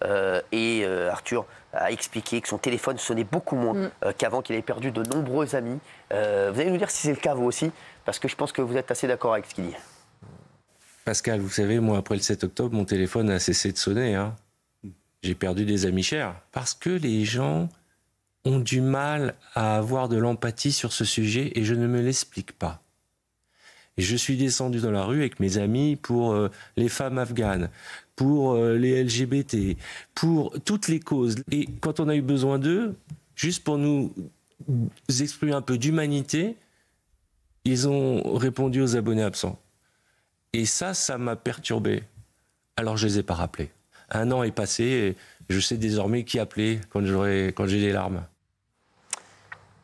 Arthur a expliqué que son téléphone sonnait beaucoup moins qu'avant, qu'il avait perdu de nombreux amis. Vous allez nous dire si c'est le cas vous aussi, parce que je pense que vous êtes assez d'accord avec ce qu'il dit. Pascal, vous savez, moi, après le 7 octobre, mon téléphone a cessé de sonner. Hein. J'ai perdu des amis chers. Parce que les gens ont du mal à avoir de l'empathie sur ce sujet et je ne me l'explique pas. Et je suis descendu dans la rue avec mes amis pour les femmes afghanes, pour les LGBT, pour toutes les causes. Et quand on a eu besoin d'eux, juste pour nous exprimer un peu d'humanité, ils ont répondu aux abonnés absents. Et ça m'a perturbé. Alors je les ai pas rappelés. 1 an est passé et je sais désormais qui appeler quand j'ai des larmes.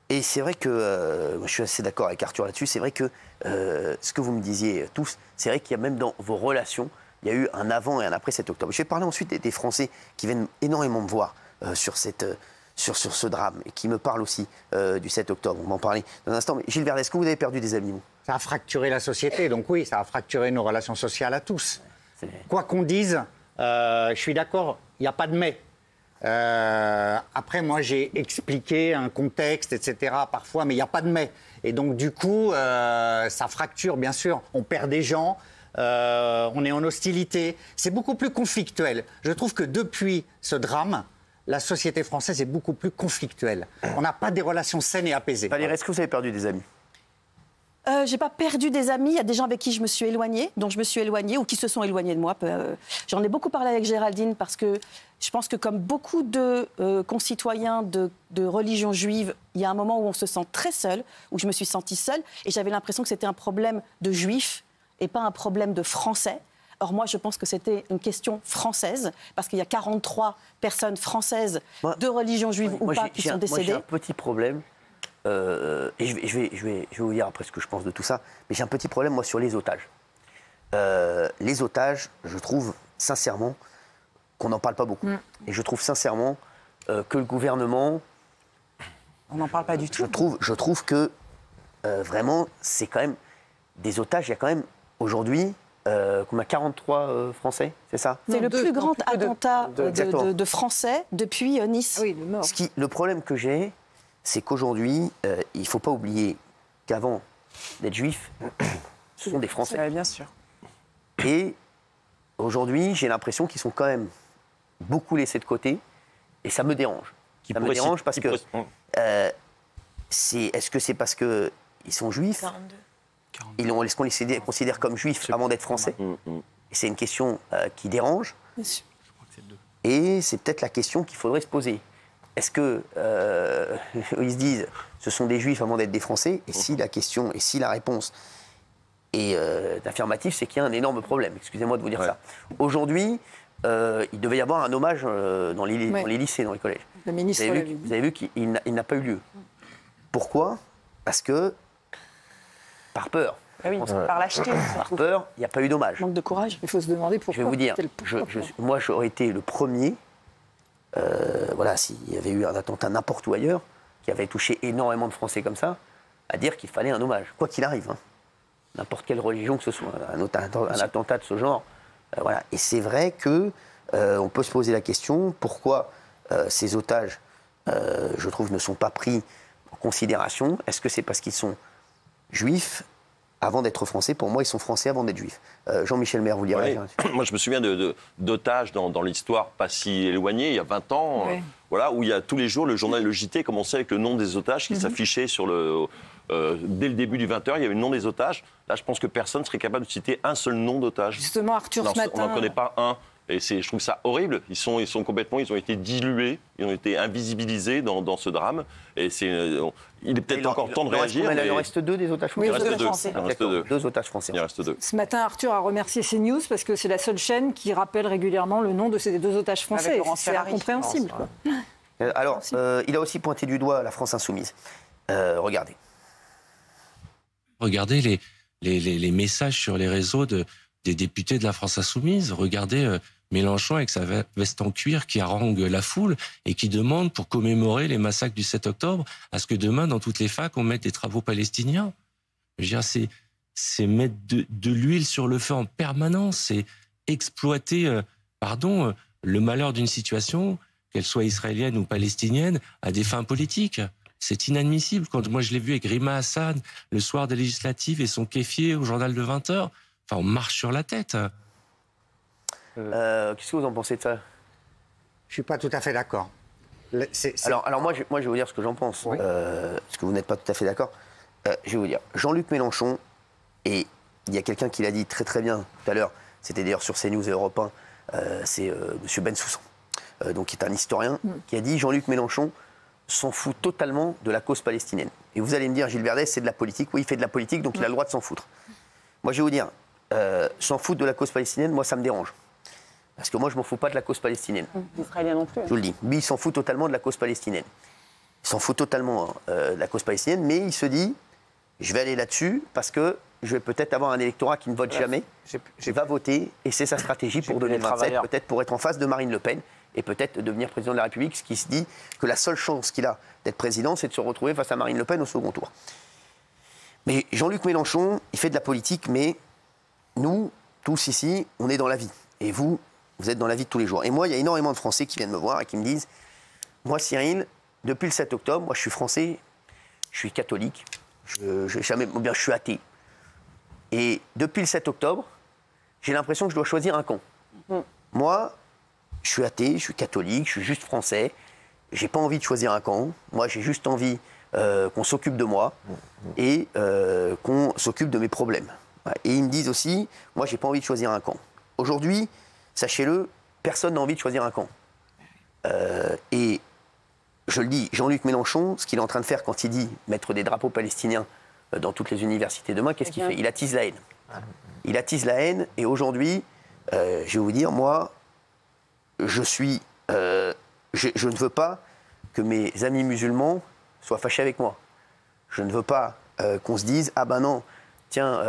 Et c'est vrai que, je suis assez d'accord avec Arthur là-dessus, c'est vrai que ce que vous me disiez tous, c'est vrai qu'il y a même dans vos relations, il y a eu un avant et un après 7 octobre. Je vais parler ensuite des Français qui viennent énormément me voir sur ce drame et qui me parlent aussi du 7 octobre. On va en parler dans un instant. Mais Gilles Vernet, est-ce que vous avez perdu des amis, vous ? Ça a fracturé la société, donc oui, ça a fracturé nos relations sociales à tous. Quoi qu'on dise, je suis d'accord, il n'y a pas de mais. Après, moi, j'ai expliqué un contexte, etc., parfois, mais il n'y a pas de mais. Et donc, du coup, ça fracture, bien sûr. On perd des gens, on est en hostilité. C'est beaucoup plus conflictuel. Je trouve que depuis ce drame, la société française est beaucoup plus conflictuelle. On n'a pas des relations saines et apaisées. Valérie, est-ce que vous avez perdu des amis ? J'ai pas perdu des amis. Il y a des gens avec qui je me suis éloignée, dont je me suis éloignée ou qui se sont éloignés de moi. J'en ai beaucoup parlé avec Géraldine parce que je pense que comme beaucoup de concitoyens de religion juive, il y a un moment où on se sent très seul, où je me suis sentie seule et j'avais l'impression que c'était un problème de juifs et pas un problème de français. Or, moi, je pense que c'était une question française, parce qu'il y a 43 personnes françaises de religion juive ou pas qui sont décédées. Moi, j'ai un petit problème. Et je vais vous dire après ce que je pense de tout ça, mais j'ai un petit problème, moi, sur les otages. Les otages, je trouve sincèrement qu'on n'en parle pas beaucoup. Et je trouve sincèrement que le gouvernement... On n'en parle pas du tout. Je trouve que vraiment, c'est quand même... Des otages, il y a quand même aujourd'hui... qu'on a 43 Français, c'est ça ? C'est le plus grand attentat de Français depuis Nice. Oui, le mort. Le problème que j'ai, c'est qu'aujourd'hui, il ne faut pas oublier qu'avant d'être juif, ce sont des Français. Bien sûr. Et aujourd'hui, j'ai l'impression qu'ils sont quand même beaucoup laissés de côté, et ça me dérange. Ça me dérange parce que... est-ce que c'est parce qu'ils sont juifs ? 42. Est-ce qu'on les considère comme juifs avant d'être français ? Et c'est une question qui dérange. Et c'est peut-être la question qu'il faudrait se poser. Est-ce que ils se disent ce sont des juifs avant d'être des Français ? Et si la question, et si la réponse est affirmative, c'est qu'il y a un énorme problème. Excusez-moi de vous dire ça. Aujourd'hui, il devait y avoir un hommage dans les lycées, dans les collèges. Le ministre vous avez vu qu'il n'a pas eu lieu. Pourquoi ? Parce que par peur. Ah oui, par lâcheté. Par peur, il n'y a pas eu d'hommage. Manque de courage. Il faut se demander pourquoi. Je vais vous dire, moi j'aurais été le premier, s'il y avait eu un attentat n'importe où ailleurs, qui avait touché énormément de Français comme ça, à dire qu'il fallait un hommage, quoi qu'il arrive. Hein. N'importe quelle religion que ce soit, un attentat de ce genre. Voilà. Et c'est vrai que on peut se poser la question, pourquoi ces otages, je trouve, ne sont pas pris en considération ? Est-ce que c'est parce qu'ils sont juifs avant d'être français? Pour moi, ils sont français avant d'être juifs. Jean-Michel Maire, vous direz. Moi, je me souviens d'otages dans l'histoire pas si éloignée, il y a 20 ans, où il y a tous les jours, le journal Le JT commençait avec le nom des otages qui s'affichait sur dès le début du 20h, il y avait le nom des otages. Là, je pense que personne ne serait capable de citer un seul nom d'otage. Justement, Arthur, ce matin... On n'en connaît pas un. Et je trouve ça horrible. Ils ont été dilués, ils ont été invisibilisés dans ce drame. Et il est peut-être encore temps de réagir. Il en reste 2 des otages français. Il reste 2. 2 otages français. Il reste 2. Ce matin, Arthur a remercié CNews parce que c'est la seule chaîne qui rappelle régulièrement le nom de ces 2 otages français. C'est incompréhensible. Alors, il a aussi pointé du doigt la France insoumise. Regardez. Regardez les messages sur les réseaux des députés de la France insoumise. Regardez Mélenchon avec sa veste en cuir qui harangue la foule et qui demande, pour commémorer les massacres du 7 octobre, à ce que demain, dans toutes les facs, on mette des travaux palestiniens. Je veux dire, c'est mettre de l'huile sur le feu en permanence, c'est exploiter, le malheur d'une situation, qu'elle soit israélienne ou palestinienne, à des fins politiques. C'est inadmissible. Quand moi je l'ai vu avec Rima Hassan le soir des législatives et son kéfier au journal de 20h, enfin on marche sur la tête. Qu'est-ce que vous en pensez de ça? Je suis pas tout à fait d'accord. Alors moi, je vais vous dire ce que j'en pense. Oui. Parce que vous n'êtes pas tout à fait d'accord. Je vais vous dire, Jean-Luc Mélenchon, et il y a quelqu'un qui l'a dit très très bien tout à l'heure, c'était d'ailleurs sur CNews et Europe 1, c'est M. Bensoussan, donc qui est un historien, qui a dit Jean-Luc Mélenchon s'en fout totalement de la cause palestinienne. Et vous allez me dire, Gilles Verdez, c'est de la politique. Oui, il fait de la politique, donc il a le droit de s'en foutre. Moi, je vais vous dire, s'en foutre de la cause palestinienne, moi, ça me dérange. Parce que moi, je ne m'en fous pas de la cause palestinienne. Israélien non plus. Je vous le dis. Lui, il s'en fout totalement de la cause palestinienne. Il s'en fout totalement de la cause palestinienne, mais il se dit, je vais aller là-dessus parce que je vais peut-être avoir un électorat qui ne vote jamais, qui va voter, et c'est sa stratégie pour 2027, peut-être pour être en face de Marine Le Pen, et peut-être devenir président de la République, ce qui se dit que la seule chance qu'il a d'être président, c'est de se retrouver face à Marine Le Pen au second tour. Mais Jean-Luc Mélenchon, il fait de la politique, mais nous, tous ici, on est dans la vie. Et vous êtes dans la vie de tous les jours. Et moi, il y a énormément de Français qui viennent me voir et qui me disent, moi, Cyril, depuis le 7 octobre, moi, je suis français, je suis catholique, je suis athée. Et depuis le 7 octobre, j'ai l'impression que je dois choisir un camp. Moi, je suis athée, je suis catholique, je suis juste français. J'ai pas envie de choisir un camp. Moi, j'ai juste envie qu'on s'occupe de moi et qu'on s'occupe de mes problèmes. Et ils me disent aussi, moi, j'ai pas envie de choisir un camp. Aujourd'hui, sachez-le, personne n'a envie de choisir un camp. Et je le dis, Jean-Luc Mélenchon, ce qu'il est en train de faire quand il dit mettre des drapeaux palestiniens dans toutes les universités demain, qu'est-ce qu'il fait? Il attise la haine. Il attise la haine, et aujourd'hui, je vais vous dire, moi, je ne veux pas que mes amis musulmans soient fâchés avec moi. Je ne veux pas qu'on se dise, ah ben non, tiens,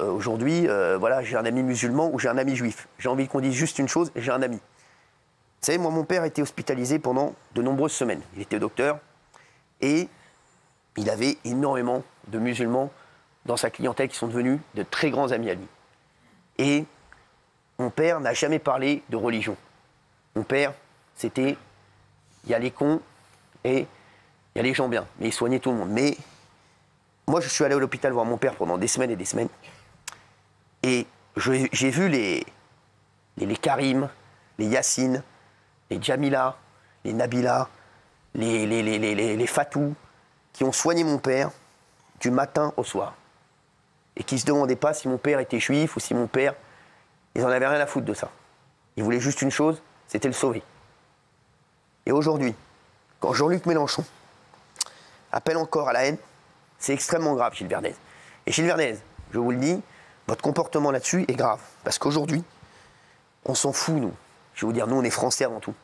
aujourd'hui, voilà, j'ai un ami musulman ou j'ai un ami juif. J'ai envie qu'on dise juste une chose, j'ai un ami. Vous savez, moi, mon père était hospitalisé pendant de nombreuses semaines. Il était docteur et il avait énormément de musulmans dans sa clientèle qui sont devenus de très grands amis à lui. Et mon père n'a jamais parlé de religion. Mon père, c'était, il y a les cons et il y a les gens bien. Mais il soignait tout le monde. Mais moi, je suis allé à l'hôpital voir mon père pendant des semaines et des semaines. Et j'ai vu les Karim, les Yassine, les Jamila, les Nabila, les Fatou, qui ont soigné mon père du matin au soir. Et qui ne se demandaient pas si mon père était juif ou si mon père... Ils n'en avaient rien à foutre de ça. Ils voulaient juste une chose, c'était le sauver. Et aujourd'hui, quand Jean-Luc Mélenchon appelle encore à la haine, c'est extrêmement grave, Gilles Verdez. Et Gilles Verdez, je vous le dis, votre comportement là-dessus est grave. Parce qu'aujourd'hui, on s'en fout, nous. Je vais vous dire, nous, on est Français avant tout.